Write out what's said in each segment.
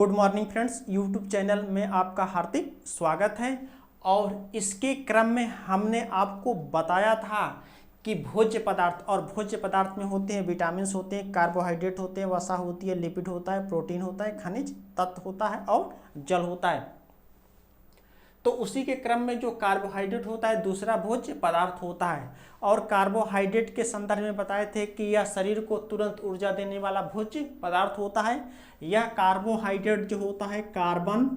Good morning friends, YouTube channel में आपका हार्दिक स्वागत है। और इसके क्रम में हमने आपको बताया था कि भोज्य पदार्थ, और भोज्य पदार्थ में होते हैं विटामिन्स, होते हैं कार्बोहाइड्रेट होते हैं, वसा होती है, लिपिड होता है, प्रोटीन होता है, खनिज तत्व होता है और जल होता है। तो उसी के क्रम में जो कार्बोहाइड्रेट होता है दूसरा भोज्य पदार्थ होता है। और कार्बोहाइड्रेट के संदर्भ में बताए थे कि यह शरीर को तुरंत ऊर्जा देने वाला भोज्य पदार्थ होता है। यह कार्बोहाइड्रेट जो होता है कार्बन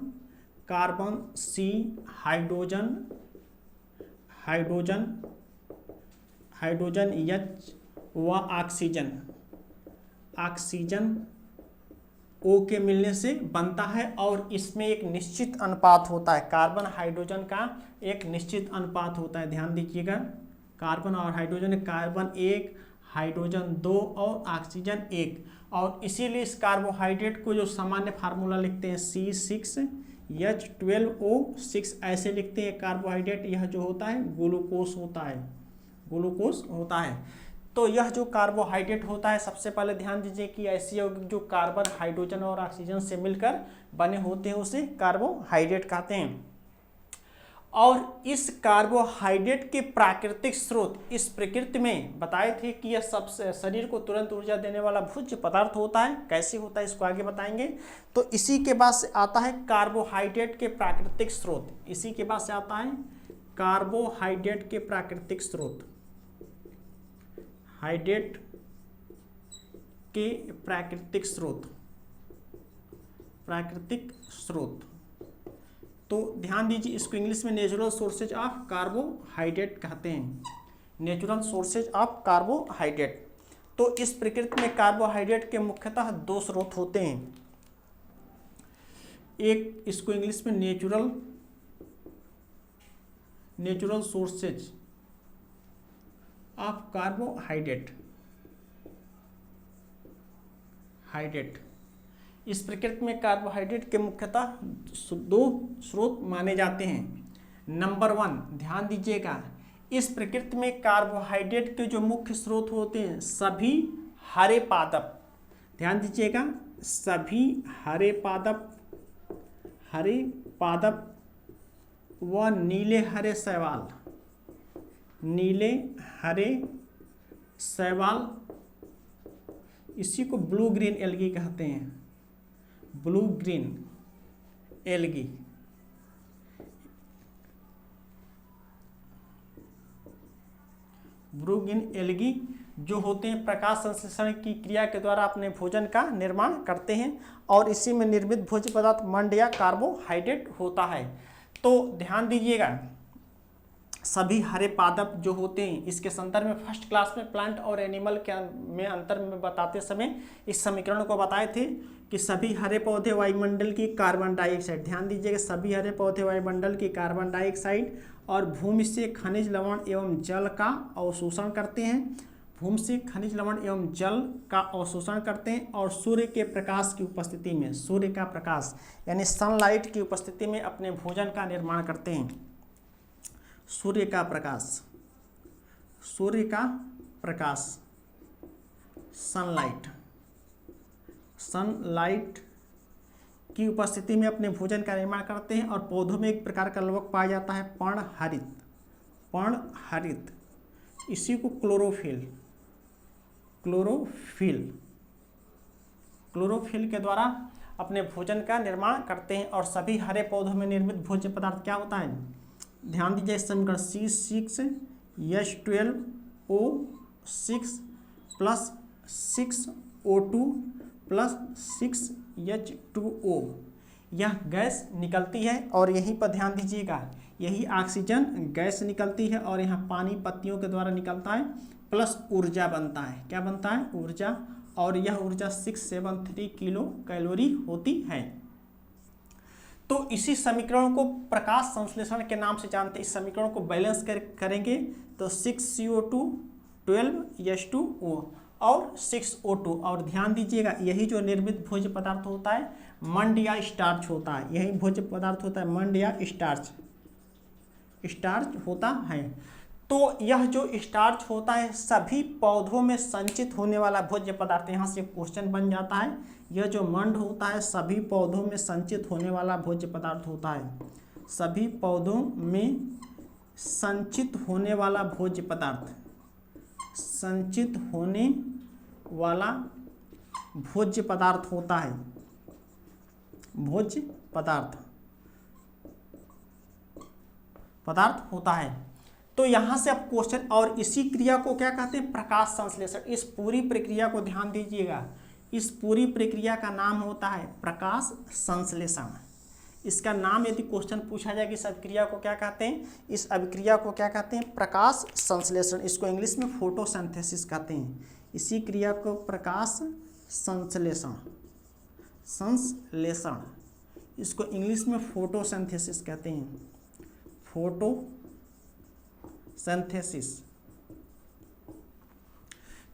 सी हाइड्रोजन एच व ऑक्सीजन O के मिलने से बनता है। और इसमें एक निश्चित अनुपात होता है, कार्बन हाइड्रोजन का एक निश्चित अनुपात होता है। ध्यान दीजिएगा, कार्बन और हाइड्रोजन, कार्बन 1, हाइड्रोजन 2 और ऑक्सीजन 1। और इसीलिए इस कार्बोहाइड्रेट को जो सामान्य फार्मूला लिखते हैं C6H12O6 ऐसे लिखते हैं कार्बोहाइड्रेट। यह जो होता है ग्लूकोज होता है। तो यह जो कार्बोहाइड्रेट होता है, सबसे पहले ध्यान दीजिए कि ऐसी यौगिक जो कार्बन, हाइड्रोजन और ऑक्सीजन से मिलकर बने होते हैं उसे कार्बोहाइड्रेट कहते हैं। और इस कार्बोहाइड्रेट के प्राकृतिक स्रोत इस प्रकृति में बताए थे कि यह सबसे शरीर को तुरंत ऊर्जा देने वाला भोज्य पदार्थ होता है। कैसे होता है इसको आगे बताएंगे। तो इसी के बाद से आता है कार्बोहाइड्रेट के प्राकृतिक स्रोत। इसी के बाद से आता है कार्बोहाइड्रेट के प्राकृतिक स्रोत। हाइड्रेट के प्राकृतिक स्रोत। तो ध्यान दीजिए, इसको इंग्लिश में नेचुरल सोर्सेज ऑफ कार्बोहाइड्रेट कहते हैं। Natural sources of carbohydrate. तो इस प्रकृति में कार्बोहाइड्रेट के मुख्यतः दो स्रोत होते हैं। एक इसको इंग्लिश में नेचुरल सोर्सेज ऑफ कार्बोहाइड्रेट। इस प्रकृति में कार्बोहाइड्रेट के मुख्यतः दो स्रोत माने जाते हैं। नंबर 1, ध्यान दीजिएगा, इस प्रकृति में कार्बोहाइड्रेट के जो मुख्य स्रोत होते हैं सभी हरे पादप। ध्यान दीजिएगा, सभी हरे पादप व नीले हरे शैवाल, इसी को ब्लू ग्रीन एल्गी कहते हैं। ब्लू ग्रीन एल्गी जो होते हैं प्रकाश संश्लेषण की क्रिया के द्वारा अपने भोजन का निर्माण करते हैं। और इसी में निर्मित भोज्य पदार्थ मंड या कार्बोहाइड्रेट होता है। तो ध्यान दीजिएगा, सभी हरे पादप जो होते हैं, इसके संदर्भ में फर्स्ट क्लास में प्लांट और एनिमल के में अंतर में बताते समय इस समीकरण को बताए थे कि सभी हरे पौधे वायुमंडल की कार्बन डाइऑक्साइड, ध्यान दीजिएगा, सभी हरे पौधे वायुमंडल की कार्बन डाइऑक्साइड और भूमि से खनिज लवण एवं जल का अवशोषण करते हैं। और सूर्य के प्रकाश की उपस्थिति में, सूर्य का प्रकाश यानी सनलाइट की उपस्थिति में अपने भोजन का निर्माण करते हैं। सूर्य का प्रकाश सनलाइट की उपस्थिति में अपने भोजन का निर्माण करते हैं। और पौधों में एक प्रकार का लवक पाया जाता है पर्णहरित, इसी को क्लोरोफिल के द्वारा अपने भोजन का निर्माण करते हैं। और सभी हरे पौधों में निर्मित भोज्य पदार्थ क्या होता है, ध्यान दीजिए, इस समीकरण C6H12O6 plus 6O2 plus 6H2O, यह गैस निकलती है। और यहीं पर ध्यान दीजिएगा, यही ऑक्सीजन गैस निकलती है और यहाँ पानी पत्तियों के द्वारा निकलता है, प्लस ऊर्जा बनता है। क्या बनता है, ऊर्जा। और यह ऊर्जा 673 किलो कैलोरी होती है। तो इसी समीकरण को प्रकाश संश्लेषण के नाम से जानते हैं। इस समीकरण को बैलेंस करेंगे तो 6CO2 12H2O और 6O2। और ध्यान दीजिएगा, यही जो निर्मित भोज्य पदार्थ होता है मंड या स्टार्च होता है। यही भोज्य पदार्थ होता है मंड या स्टार्च होता है। तो यह जो स्टार्च होता है सभी पौधों में संचित होने वाला भोज्य पदार्थ, यहाँ से क्वेश्चन बन जाता है। यह जो मंड होता है सभी पौधों में संचित होने वाला भोज्य पदार्थ होता है, सभी पौधों में संचित होने वाला भोज्य पदार्थ, संचित होने वाला भोज्य पदार्थ होता है, भोज्य पदार्थ होता है। तो यहाँ से अब क्वेश्चन, और इसी क्रिया को क्या कहते हैं, प्रकाश संश्लेषण। इस पूरी प्रक्रिया को ध्यान दीजिएगा, इस पूरी प्रक्रिया का नाम होता है प्रकाश संश्लेषण। इसका नाम यदि क्वेश्चन पूछा जाए कि इस अभिक्रिया को क्या कहते हैं, इस अभिक्रिया को क्या कहते हैं, प्रकाश संश्लेषण। इसको इंग्लिश में फोटोसिंथेसिस कहते हैं। इसी क्रिया को प्रकाश संश्लेषण, इसको इंग्लिश में फोटोसिंथेसिस कहते हैं, फोटोसिंथेसिस।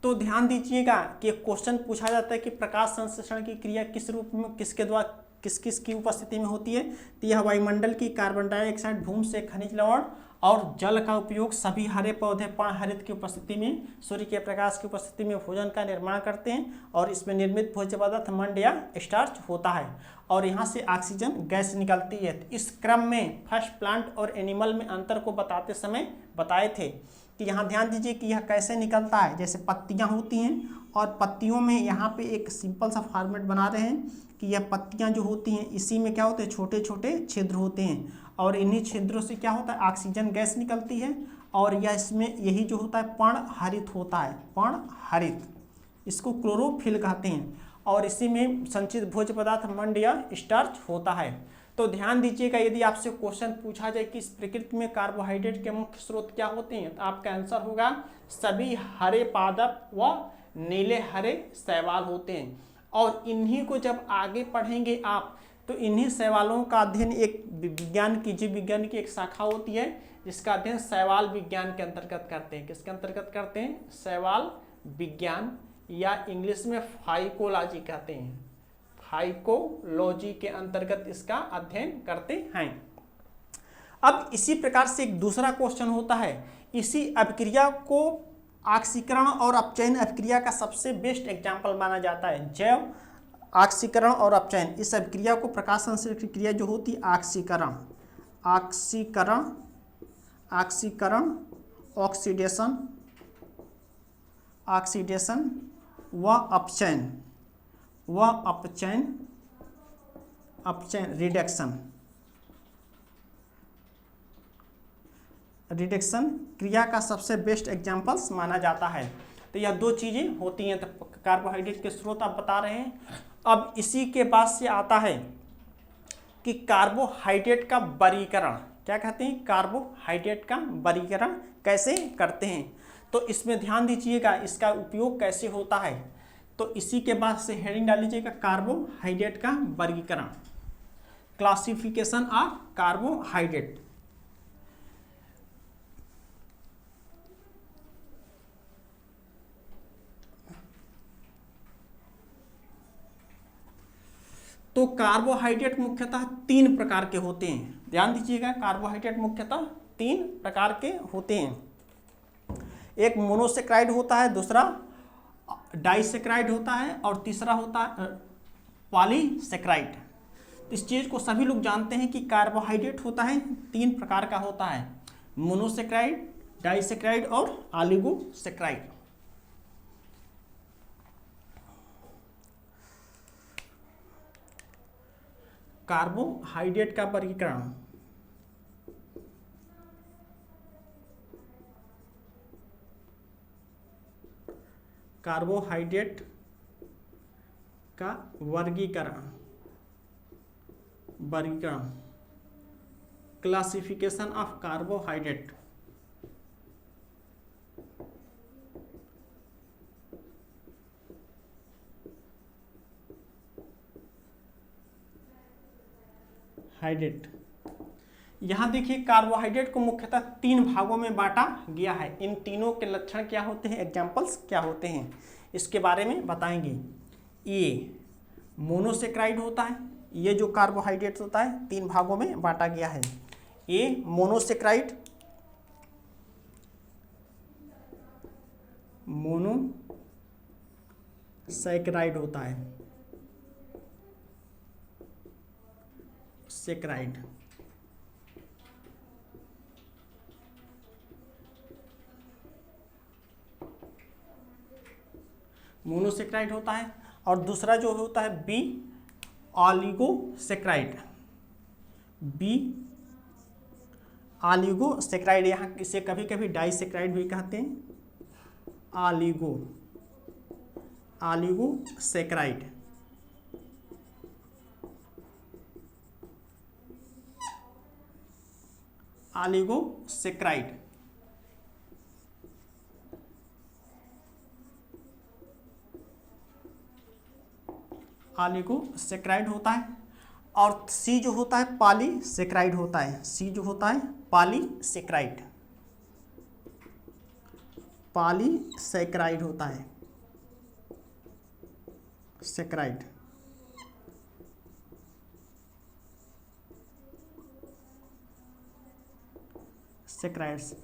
तो ध्यान दीजिएगा कि क्वेश्चन पूछा जाता है कि प्रकाश संश्लेषण की क्रिया किस रूप में, किसके द्वारा, किस की उपस्थिति में होती है। तो यह वायुमंडल की कार्बन डाइऑक्साइड, भूमि से खनिज लवण और जल का उपयोग सभी हरे पौधे पर्णहरित की उपस्थिति में, सूर्य के प्रकाश की उपस्थिति में भोजन का निर्माण करते हैं और इसमें निर्मित भोज्य पदार्थ मंड या स्टार्च होता है और यहाँ से ऑक्सीजन गैस निकलती है। इस क्रम में फर्स्ट प्लांट और एनिमल में अंतर को बताते समय बताए थे कि यहाँ ध्यान दीजिए कि यह कैसे निकलता है। जैसे पत्तियाँ होती हैं और पत्तियों में यहाँ पे एक सिंपल सा फॉर्मेट बना रहे हैं कि यह पत्तियाँ जो होती हैं इसी में क्या होते हैं, छोटे छोटे छिद्र होते हैं और इन्हीं छिद्रों से क्या होता है, ऑक्सीजन गैस निकलती है और यह इसमें यही जो होता है पर्णहरित होता है, पर्णहरित, इसको क्लोरोफिल कहते हैं और इसी में संचित भोज्य पदार्थ मंड या स्टार्च होता है। तो ध्यान दीजिएगा, यदि आपसे क्वेश्चन पूछा जाए कि इस प्रकृति में कार्बोहाइड्रेट के मुख्य स्रोत क्या होते हैं, तो आपका आंसर होगा सभी हरे पादप व नीले हरे शैवाल होते हैं। और इन्हीं को जब आगे पढ़ेंगे आप तो इन्हीं शैवालों का अध्ययन एक विज्ञान की, जीव विज्ञान की एक शाखा होती है जिसका अध्ययन शैवाल विज्ञान के अंतर्गत करते हैं। किसके अंतर्गत करते हैं, शैवाल विज्ञान या इंग्लिश में फाइकोलॉजी कहते हैं, फाइकोलॉजी के अंतर्गत इसका अध्ययन करते हैं। अब इसी प्रकार से एक दूसरा क्वेश्चन होता है, इसी अभिक्रिया को ऑक्सीकरण और अपचयन अभिक्रिया का सबसे बेस्ट एग्जाम्पल माना जाता है। जैव ऑक्सीकरण और अपचयन, इस अभिक्रिया को प्रकाश संश्लेषण की क्रिया जो होती है ऑक्सीकरण, ऑक्सीडेशन व अपचयन रिडक्शन क्रिया का सबसे बेस्ट एग्जाम्पल्स माना जाता है। तो यह दो चीज़ें होती हैं। तो कार्बोहाइड्रेट के स्रोत आप बता रहे हैं। अब इसी के बाद से आता है कि कार्बोहाइड्रेट का वर्गीकरण, क्या कहते हैं, कार्बोहाइड्रेट का वर्गीकरण कैसे करते हैं। तो इसमें ध्यान दीजिएगा इसका उपयोग कैसे होता है। तो इसी के बाद से हेडिंग डाल लीजिएगा कार्बोहाइड्रेट का वर्गीकरण, क्लासिफिकेशन ऑफ कार्बोहाइड्रेट। तो कार्बोहाइड्रेट मुख्यतः 3 प्रकार के होते हैं। ध्यान दीजिएगा, कार्बोहाइड्रेट मुख्यतः 3 प्रकार के होते हैं। एक मोनोसेक्राइड होता है, दूसरा डाइसेक्राइड होता है और तीसरा होता है पॉलीसेक्राइड। इस चीज़ को सभी लोग जानते हैं कि कार्बोहाइड्रेट होता है 3 प्रकार का होता है, मोनोसेक्राइड, डाइसेक्राइड और ऑलिगोसेक्राइड। कार्बोहाइड्रेट का वर्गीकरण, कार्बोहाइड्रेट का वर्गीकरण, क्लासिफिकेशन ऑफ कार्बोहाइड्रेट। हाइड्रेट, यहाँ देखिए कार्बोहाइड्रेट को मुख्यतः 3 भागों में बांटा गया है। इन तीनों के लक्षण क्या होते हैं, एग्जाम्पल्स क्या होते हैं, इसके बारे में बताएंगे। ये मोनोसेक्राइड होता है, ये जो कार्बोहाइड्रेट होता है 3 भागों में बांटा गया है। ये मोनोसेक्राइड, मोनोसैकेराइड होता है, सैकेराइड। मोनोसैकेराइड होता है। और दूसरा जो होता है बी ऑलिगोसैकेराइड, बी ऑलिगोसैकेराइड, यहाँ इसे कभी कभी डाइसैकेराइड भी कहते हैं, ऑलिगोसैकेराइड। ऑलिगोसैकेराइड ऑलिगोसैकेराइड होता है। और सी जो होता है पॉलीसैकेराइड होता है, सी जो होता है पॉलीसैकेराइड, पॉलीसैकेराइड होता है, सैकेराइड। सैकेराइड्स।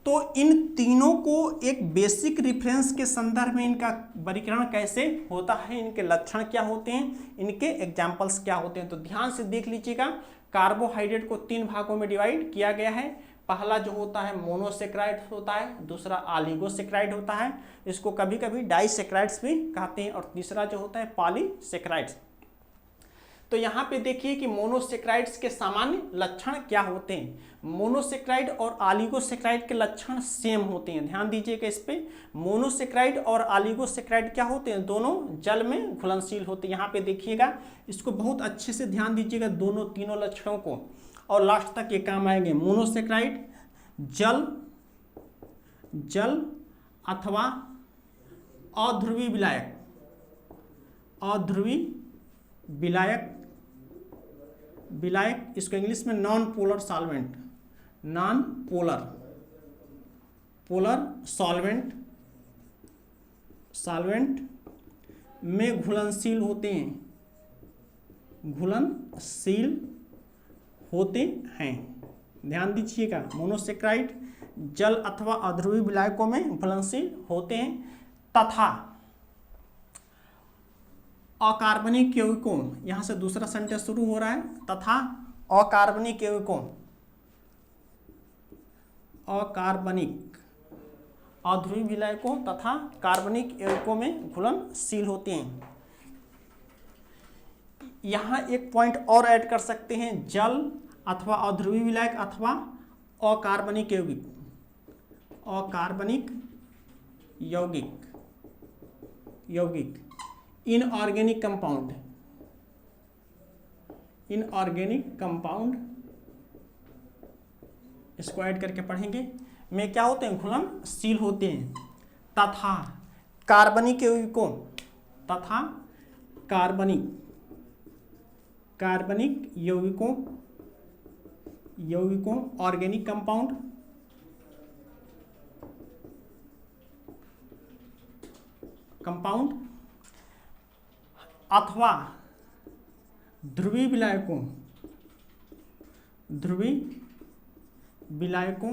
तो इन तीनों को एक बेसिक रेफरेंस के संदर्भ में इनका वर्गीकरण कैसे होता है, इनके लक्षण क्या होते हैं, इनके एग्जाम्पल्स क्या होते हैं, तो ध्यान से देख लीजिएगा। कार्बोहाइड्रेट को 3 भागों में डिवाइड किया गया है। पहला जो होता है मोनोसैकेराइड होता है, दूसरा ऑलिगोसैकेराइड होता है, इसको कभी कभी डाइसैकेराइड्स भी कहते हैं, और तीसरा जो होता है पॉलीसैकेराइड्स। तो यहाँ पे देखिए कि मोनोसैकेराइड्स के सामान्य लक्षण क्या होते हैं। मोनोसैकेराइड और ऑलिगोसैकेराइड के लक्षण सेम होते हैं, ध्यान दीजिएगा इस पे। मोनोसैकेराइड और ऑलिगोसैकेराइड क्या होते हैं, दोनों जल में घुलनशील होते हैं। यहाँ पे देखिएगा, इसको बहुत अच्छे से ध्यान दीजिएगा दोनों तीनों लक्षणों को, और लास्ट तक ये काम आएंगे। मोनोसैकेराइड जल अथवा अध्रुवी विलायक, अध्रुवी विलायक, इसको इंग्लिश में non polar solvent, non polar solvent में घुलनशील होते हैं, ध्यान दीजिएगा। मोनोसैकेराइड जल अथवा अध्रुवी विलायकों में घुलनशील होते हैं, तथा अकार्बनिक यौगिकों, यहाँ से दूसरा सेंटेंस शुरू हो रहा है, तथा अकार्बनिक यौगिकों, अकार्बनिक अध्रुवी विलायकों तथा कार्बनिक यौगिकों में घुलनशील होते हैं। यहाँ एक पॉइंट और ऐड कर सकते हैं, जल अथवा अध्रुवी विलायक अथवा अकार्बनिक यौगिक, अकार्बनिक यौगिक इनऑर्गेनिक कंपाउंड, इसको ऐड करके पढ़ेंगे, में क्या होते हैं, घुलनशील होते हैं, तथा कार्बनिक यौगिकों, तथा कार्बनिक यौगिकों ऑर्गेनिक कंपाउंड अथवा ध्रुवी विलायकों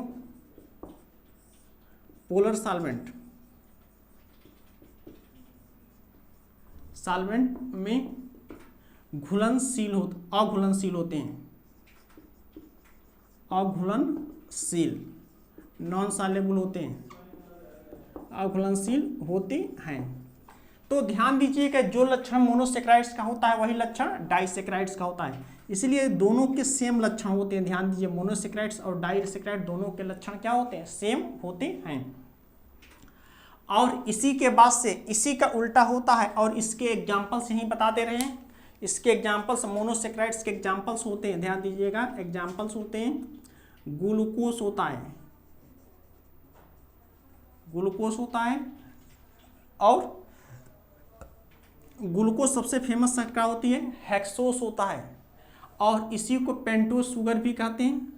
पोलर सॉल्वेंट में अघुलनशील होते हैं, अघुलनशील नॉन सॉल्युबल होते हैं, अघुलनशील होते हैं। तो ध्यान दीजिएगा, जो लक्षण मोनोसैकेराइड्स का होता है वही लक्षण डाइसैकेराइड्स का होता है, इसलिए दोनों के सेम लक्षण होते हैं। ध्यान दीजिए, मोनोसैकेराइड्स और डाइसैकेराइड दोनों के लक्षण क्या होते हैं, सेम होते हैं। और इसी के बाद से इसी का उल्टा होता है, और इसके एग्जाम्पल्स यहीं बता दे रहे हैं। इसके एग्जाम्पल्स मोनोसैकेराइड्स के एग्जाम्पल्स होते हैं, ध्यान दीजिएगा, एग्जाम्पल्स होते हैं, ग्लूकोज होता है, और ग्लूकोज सबसे फेमस क्या होती है, हेक्सोस होता है, और इसी को पेंटोज शुगर भी कहते हैं,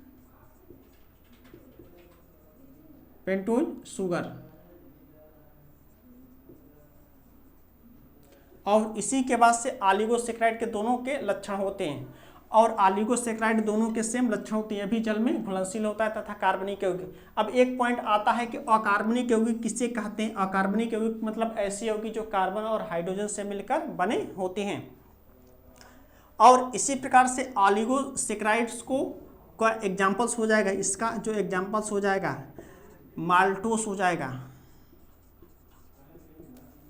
पेंटोज शुगर। और इसी के बाद से ऑलिगोसैकेराइड के दोनों के लक्षण होते हैं, और ऑलिगोसैकेराइड दोनों के सेम लक्षण होते हैं, भी जल में घुलनशील होता है तथा कार्बनिक यौगिक। अब एक पॉइंट आता है कि अकार्बनिक यौगिक किसे कहते हैं। अकार्बनिक यौगिक मतलब ऐसे यौगिक जो कार्बन और हाइड्रोजन से मिलकर बने होते हैं। और इसी प्रकार से ऑलिगोसैकेराइड्स को एग्जाम्पल्स हो जाएगा, इसका जो एग्जाम्पल्स हो जाएगा माल्टोस हो जाएगा,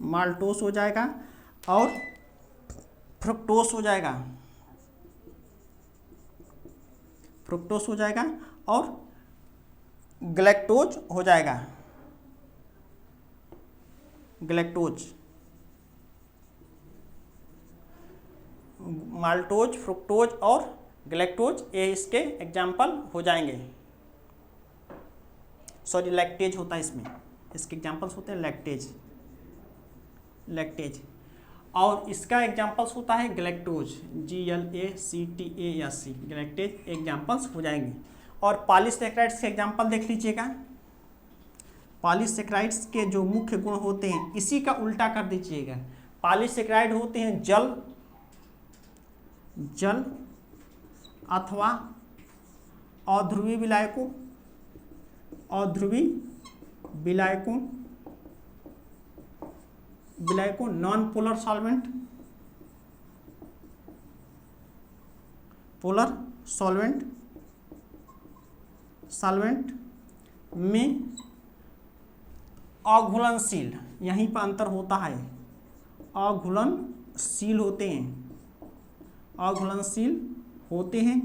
माल्टोस हो जाएगा और फ्रुक्टोस हो जाएगा, फ्रुक्टोस हो जाएगा और गैलेक्टोज हो जाएगा, गैलेक्टोज। माल्टोज, फ्रुक्टोज और गैलेक्टोज ये इसके एग्जाम्पल हो जाएंगे। सॉरी लैक्टेज होता है इसमें, इसके एग्जाम्पल्स होते हैं लैक्टेज, लैक्टेज। और इसका एग्जाम्पल्स होता है गैलेक्टोज, GLACTASE, गैलेक्टेज एग्जाम्पल्स हो जाएंगे। और पॉलीसैकेराइड्स के एग्जाम्पल देख लीजिएगा। पॉलीसैकेराइड्स के जो मुख्य गुण होते हैं इसी का उल्टा कर दीजिएगा। पॉलीसैकेराइड होते हैं जल, जल अथवा अध्रुवीय विलायकों, अध्रुवीय विलायकों, विलायकों non polar solvent, polar solvent, solvent में अघुलनशील, यहीं पर अंतर होता है, अघुलनशील होते हैं, अघुलनशील होते हैं,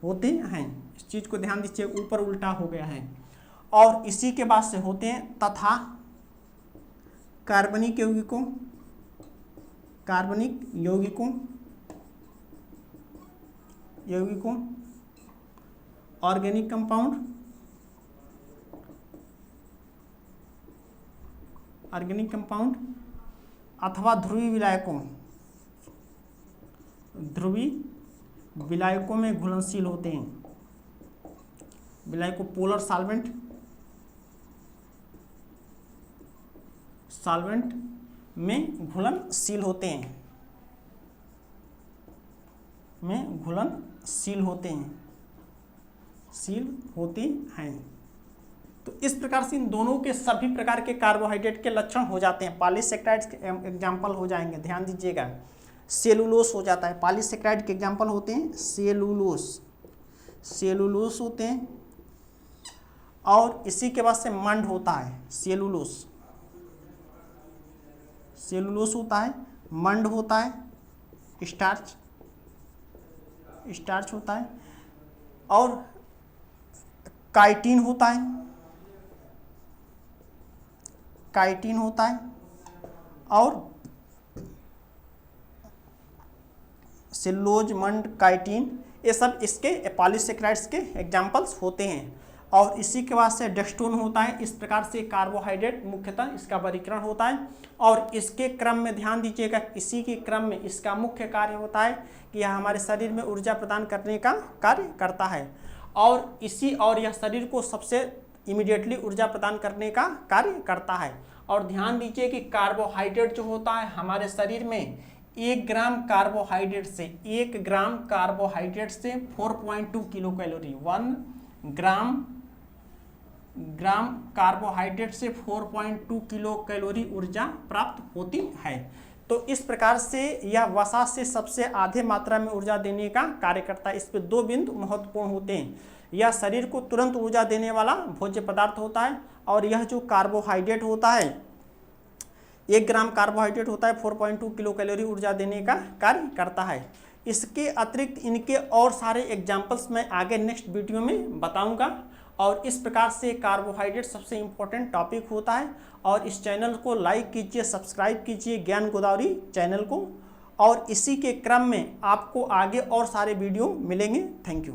होते हैं। इस चीज को ध्यान दीजिए, ऊपर उल्टा हो गया है। और इसी के बाद से होते हैं तथा कार्बनिक यौगिकों, कार्बनिक यौगिकों, यौगिकों ऑर्गेनिक कंपाउंड, ऑर्गेनिक कंपाउंड अथवा ध्रुवीय विलायकों, ध्रुवीय विलायकों में घुलनशील होते हैं, विलायकों पोलर सॉल्वेंट, सॉल्वेंट में घुलनशील होते हैं, में घुलनशील होते हैं, शील होते हैं। तो इस प्रकार से इन दोनों के सभी प्रकार के कार्बोहाइड्रेट के लक्षण हो जाते हैं। पॉलीसैकेराइड्स के एग्जाम्पल हो जाएंगे, ध्यान दीजिएगा। सेलुलोस हो जाता है, पॉलीसैकेराइड के एग्जाम्पल होते हैं सेलुलोस, सेलुलोस होते हैं। और इसी के बाद से मंड होता है, सेलुलोस, सेलुलोस होता है, मंड होता है, स्टार्च, स्टार्च होता है, और काइटिन होता है, काइटिन होता है, और सेलुलोज, मंड, काइटिन ये सब इसके पॉलीसैकेराइड्स के एग्जाम्पल्स होते हैं। और इसी के बाद से डेक्सट्रोन होता है। इस प्रकार से कार्बोहाइड्रेट मुख्यतः इसका वर्गीकरण होता है। और इसके क्रम में ध्यान दीजिएगा, इसी के क्रम में इसका मुख्य कार्य होता है कि यह हमारे शरीर में ऊर्जा प्रदान करने का कार्य करता है। और यह शरीर को सबसे इमीडिएटली ऊर्जा प्रदान करने का कार्य करता है। और ध्यान दीजिए कि कार्बोहाइड्रेट जो होता है हमारे शरीर में 1 ग्राम कार्बोहाइड्रेट से 1 ग्राम कार्बोहाइड्रेट से 4.2 किलो कैलोरी, 1 ग्राम कार्बोहाइड्रेट से 4.2 किलो कैलोरी ऊर्जा प्राप्त होती है। तो इस प्रकार से यह वसा से सबसे आधे मात्रा में ऊर्जा देने का कार्य करता है। इस पे 2 बिंदु महत्वपूर्ण होते हैं। यह शरीर को तुरंत ऊर्जा देने वाला भोज्य पदार्थ होता है। और यह जो कार्बोहाइड्रेट होता है 1 ग्राम कार्बोहाइड्रेट होता है 4.2 किलो कैलोरी ऊर्जा देने का कार्य करता है। इसके अतिरिक्त इनके और सारे एग्जाम्पल्स मैं आगे नेक्स्ट वीडियो में बताऊंगा। और इस प्रकार से कार्बोहाइड्रेट सबसे इम्पोर्टेंट टॉपिक होता है। और इस चैनल को लाइक कीजिए, सब्सक्राइब कीजिए ज्ञान गोदावरी चैनल को। और इसी के क्रम में आपको आगे और सारे वीडियो मिलेंगे। Thank you.